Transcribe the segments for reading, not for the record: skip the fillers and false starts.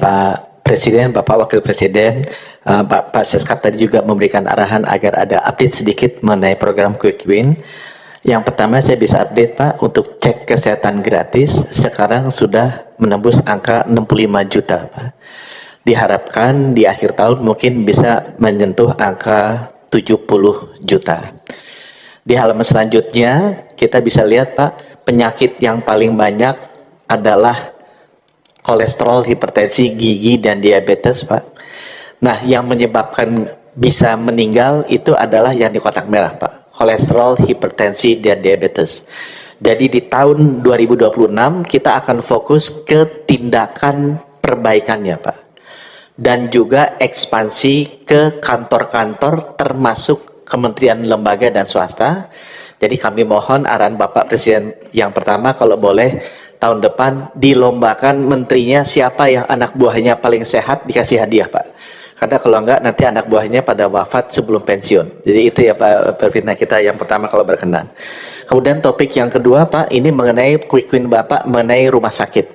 Pak Presiden, Bapak Wakil Presiden, Pak Seskap tadi juga memberikan arahan agar ada update sedikit mengenai program Quick Win. Yang pertama saya bisa update Pak, untuk cek kesehatan gratis sekarang sudah menembus angka 65 juta Pak. Diharapkan di akhir tahun mungkin bisa menyentuh angka 70 juta. Di halaman selanjutnya kita bisa lihat Pak, penyakit yang paling banyak adalah kolesterol, hipertensi, gigi, dan diabetes Pak. Nah, yang menyebabkan bisa meninggal itu adalah yang di kotak merah Pak, kolesterol, hipertensi, dan diabetes. Jadi di tahun 2026 kita akan fokus ke tindakan perbaikannya Pak, dan juga ekspansi ke kantor-kantor termasuk kementerian, lembaga, dan swasta. Jadi kami mohon arahan Bapak Presiden yang pertama, kalau boleh tahun depan dilombakan menterinya siapa yang anak buahnya paling sehat dikasih hadiah Pak. Karena kalau enggak nanti anak buahnya pada wafat sebelum pensiun. Jadi itu ya Pak Pervina kita yang pertama kalau berkenan. Kemudian topik yang kedua Pak, ini mengenai Quick Win Bapak mengenai rumah sakit.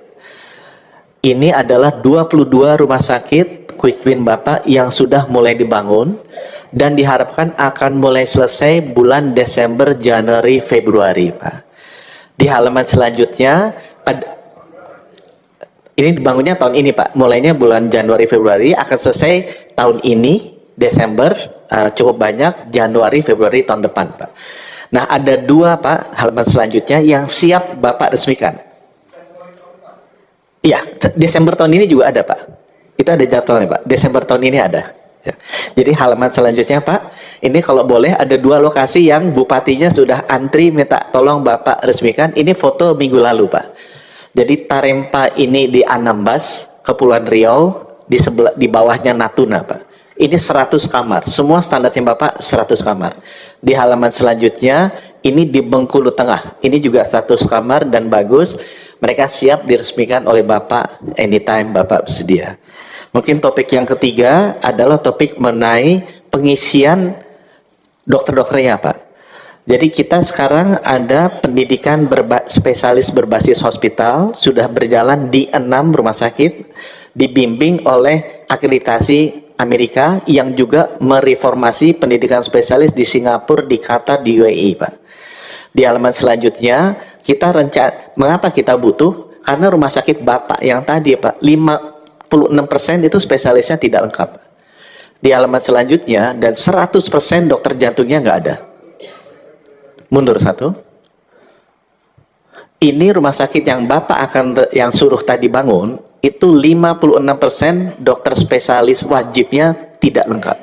Ini adalah 22 rumah sakit Quick Win Bapak yang sudah mulai dibangun dan diharapkan akan mulai selesai bulan Desember, Januari, Februari Pak. Di halaman selanjutnya ini dibangunnya tahun ini Pak, mulainya bulan Januari Februari, akan selesai tahun ini Desember, cukup banyak, Januari Februari tahun depan Pak. Nah ada dua Pak halaman selanjutnya yang siap Bapak resmikan. Iya, Desember tahun ini juga ada Pak, itu ada jadwalnya Pak, Desember tahun ini ada ya. Jadi halaman selanjutnya Pak, ini kalau boleh ada dua lokasi yang bupatinya sudah antri minta tolong Bapak resmikan. Ini foto minggu lalu Pak. Jadi Tarempa ini di Anambas, Kepulauan Riau, di bawahnya Natuna Pak. Ini 100 kamar, semua standarnya Bapak 100 kamar. Di halaman selanjutnya, ini di Bengkulu Tengah, ini juga 100 kamar dan bagus. Mereka siap diresmikan oleh Bapak anytime Bapak bersedia. Mungkin topik yang ketiga adalah topik mengenai pengisian dokter-dokternya Pak. Jadi kita sekarang ada pendidikan spesialis berbasis hospital sudah berjalan di 6 rumah sakit, dibimbing oleh akreditasi Amerika yang juga mereformasi pendidikan spesialis di Singapura, di Qatar, di UAE Pak. Di halaman selanjutnya kita rencana, mengapa kita butuh? Karena rumah sakit Bapak yang tadi Pak, 56% itu spesialisnya tidak lengkap. Di halaman selanjutnya, dan 100% dokter jantungnya nggak ada. Mundur satu. Ini rumah sakit yang Bapak yang suruh tadi bangun, itu 56% dokter spesialis wajibnya tidak lengkap.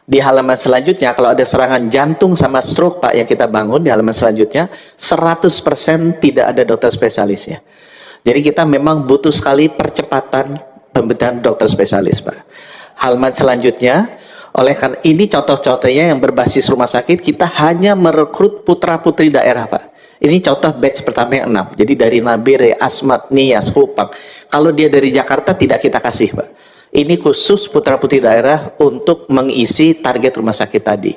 Di halaman selanjutnya, kalau ada serangan jantung sama stroke Pak yang kita bangun, di halaman selanjutnya 100% tidak ada dokter spesialisnya. Jadi kita memang butuh sekali percepatan pembentukan dokter spesialis Pak. Halaman selanjutnya, oleh karena ini contoh-contohnya yang berbasis rumah sakit, kita hanya merekrut putra-putri daerah Pak. Ini contoh batch pertama yang 6. Jadi dari Nabire, Asmat, Nias, Kupang. Kalau dia dari Jakarta tidak kita kasih Pak. Ini khusus putra-putri daerah untuk mengisi target rumah sakit tadi.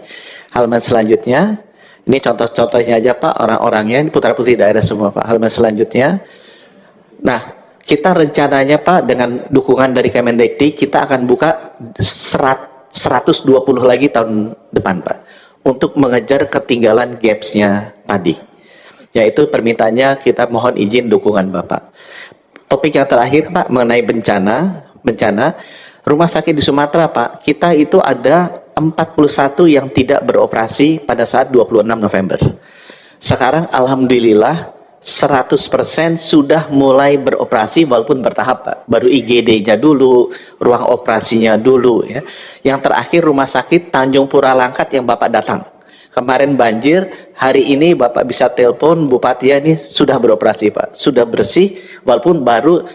Halaman selanjutnya, ini contoh-contohnya aja Pak, orang-orangnya, ini putra-putri daerah semua Pak. Halaman selanjutnya. Nah, kita rencananya Pak dengan dukungan dari Kemendikti, kita akan buka 120 lagi tahun depan Pak, untuk mengejar ketinggalan gaps-nya tadi. Yaitu permintaannya kita mohon izin dukungan Bapak. Topik yang terakhir Pak mengenai bencana. Rumah sakit di Sumatera Pak, kita itu ada 41 yang tidak beroperasi pada saat 26 November. Sekarang Alhamdulillah 100% sudah mulai beroperasi walaupun bertahap Pak. Baru IGD-nya dulu, ruang operasinya dulu ya. Yang terakhir rumah sakit Tanjung Pura Langkat yang Bapak datang. Kemarin banjir, hari ini Bapak bisa telepon Bupati ini sudah beroperasi Pak. Sudah bersih walaupun baru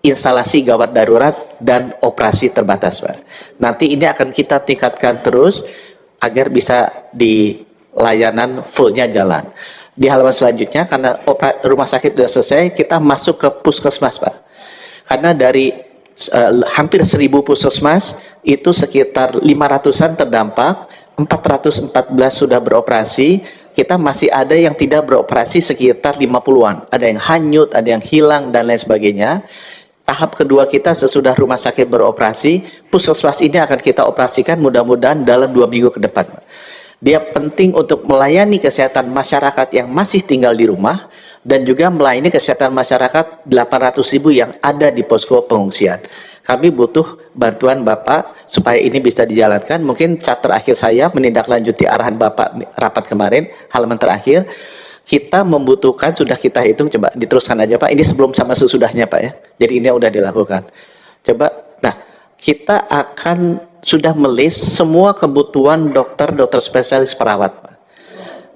instalasi gawat darurat dan operasi terbatas Pak. Nanti ini akan kita tingkatkan terus agar bisa di layanan fullnya jalan. Di halaman selanjutnya, karena rumah sakit sudah selesai, kita masuk ke puskesmas Pak. Karena dari hampir 1000 puskesmas, itu sekitar 500-an terdampak, 414 sudah beroperasi, kita masih ada yang tidak beroperasi sekitar 50-an. Ada yang hanyut, ada yang hilang, dan lain sebagainya. tahap kedua kita sesudah rumah sakit beroperasi, puskesmas ini akan kita operasikan mudah-mudahan dalam 2 minggu ke depan. Dia penting untuk melayani kesehatan masyarakat yang masih tinggal di rumah dan juga melayani kesehatan masyarakat 800.000 yang ada di posko pengungsian. Kami butuh bantuan Bapak supaya ini bisa dijalankan. Mungkin cat terakhir saya menindaklanjuti arahan Bapak rapat kemarin, halaman terakhir. Kita membutuhkan, sudah kita hitung, coba diteruskan aja Pak. Ini sebelum sama sesudahnya Pak ya. Jadi ini udah dilakukan. Coba, nah kita akan sudah melist semua kebutuhan dokter spesialis perawat Pak.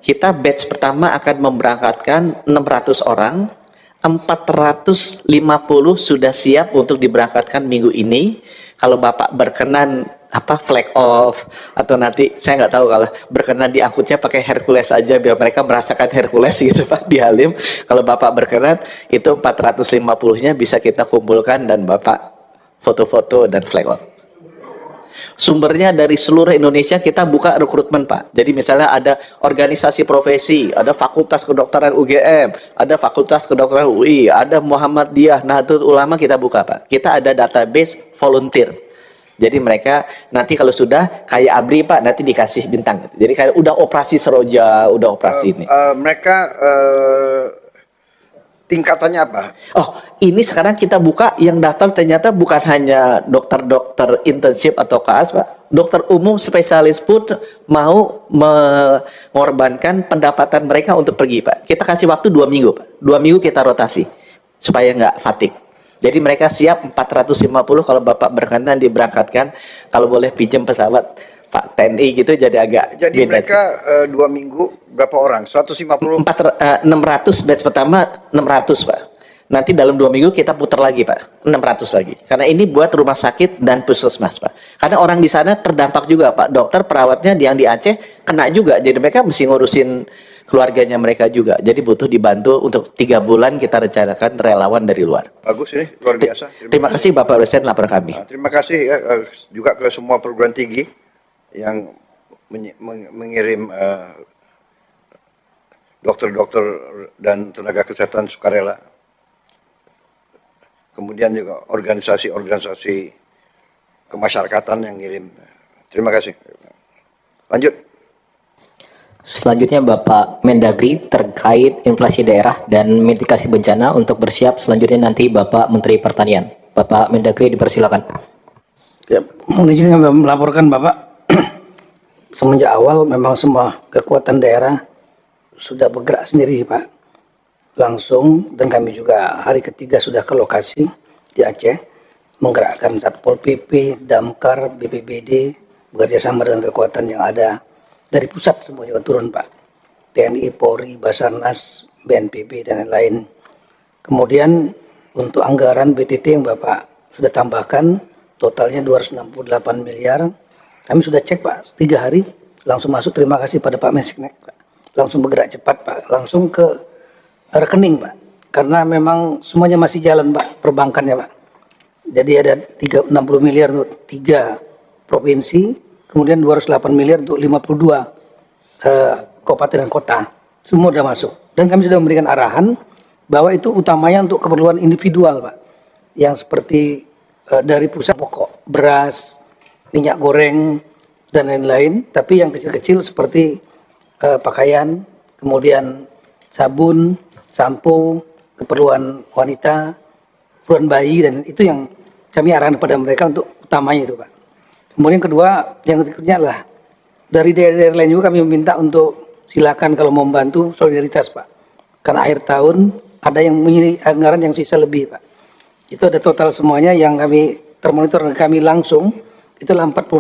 Kita batch pertama akan memberangkatkan 600 orang, 450 sudah siap untuk diberangkatkan minggu ini. Kalau Bapak berkenan flag off atau nanti saya nggak tahu, kalau berkenan diangkutnya pakai Hercules aja biar mereka merasakan Hercules gitu Pak di Halim. Kalau Bapak berkenan itu 450-nya bisa kita kumpulkan dan Bapak foto-foto dan flag off. Sumbernya dari seluruh Indonesia, kita buka rekrutmen Pak. Jadi misalnya ada organisasi profesi, ada fakultas kedokteran UGM, ada fakultas kedokteran UI, ada Muhammadiyah, Nahdlatul Ulama, kita buka Pak. Kita ada database volunteer. Jadi mereka nanti kalau sudah kayak ABRI Pak, nanti dikasih bintang. Jadi kayak udah operasi Seroja, udah operasi ini. Mereka tingkatannya apa? Oh, ini sekarang kita buka yang daftar ternyata bukan hanya dokter-dokter intensif atau KAS Pak. Dokter umum spesialis pun mau mengorbankan pendapatan mereka untuk pergi Pak. Kita kasih waktu 2 minggu Pak. 2 minggu kita rotasi supaya nggak fatigue. Jadi mereka siap 450 kalau Bapak berkenan diberangkatkan. Kalau boleh pinjam pesawat Pak TNI gitu jadi agak Jadi beda. mereka 2 minggu berapa orang? 150? 600 batch pertama 600 Pak. Nanti dalam 2 minggu kita putar lagi Pak, 600 lagi. Karena ini buat rumah sakit dan puskesmas Pak. Karena orang di sana terdampak juga Pak. Dokter perawatnya yang di Aceh kena juga. Jadi mereka mesti ngurusin keluarganya mereka juga. Jadi butuh dibantu untuk 3 bulan kita rencanakan relawan dari luar. Bagus ini, luar biasa. Terima kasih Bapak Presiden lapor kami. Terima kasih ya, juga ke semua perguruan tinggi yang mengirim dokter-dokter dan tenaga kesehatan sukarela. Kemudian juga organisasi-organisasi kemasyarakatan yang ngirim. Terima kasih. Lanjut. Selanjutnya Bapak Mendagri terkait inflasi daerah dan mitigasi bencana. Untuk bersiap selanjutnya nanti Bapak Menteri Pertanian. Bapak Mendagri dipersilakan. Ya, mohon izin melaporkan Bapak, semenjak awal memang semua kekuatan daerah sudah bergerak sendiri Pak, langsung, dan kami juga hari ketiga sudah ke lokasi di Aceh, menggerakkan Satpol PP, Damkar, BPBD, bekerja sama dengan kekuatan yang ada. Dari pusat semua juga turun Pak, TNI, Polri, Basarnas, BNPB dan lain-lain. Kemudian untuk anggaran BTT yang Bapak sudah tambahkan, totalnya 268 miliar. Kami sudah cek Pak, 3 hari langsung masuk. Terima kasih pada Pak Menseknek Pak. Langsung bergerak cepat Pak, langsung ke rekening Pak. Karena memang semuanya masih jalan Pak, perbankannya Pak. Jadi ada 60 miliar untuk 3 provinsi. Kemudian 208 miliar untuk 52 kabupaten dan kota. Semua sudah masuk. Dan kami sudah memberikan arahan bahwa itu utamanya untuk keperluan individual Pak. Yang seperti dari pusat pokok, beras, minyak goreng, dan lain-lain. Tapi yang kecil-kecil seperti pakaian, kemudian sabun, sampo, keperluan wanita, keperluan bayi, dan itu yang kami arahkan kepada mereka untuk utamanya itu Pak. Kemudian kedua, yang berikutnya adalah dari daerah-daerah lain juga kami meminta untuk silakan kalau mau membantu solidaritas Pak. Karena akhir tahun ada yang memiliki anggaran yang sisa lebih Pak. Itu ada total semuanya yang kami termonitor dan kami langsung, itulah 40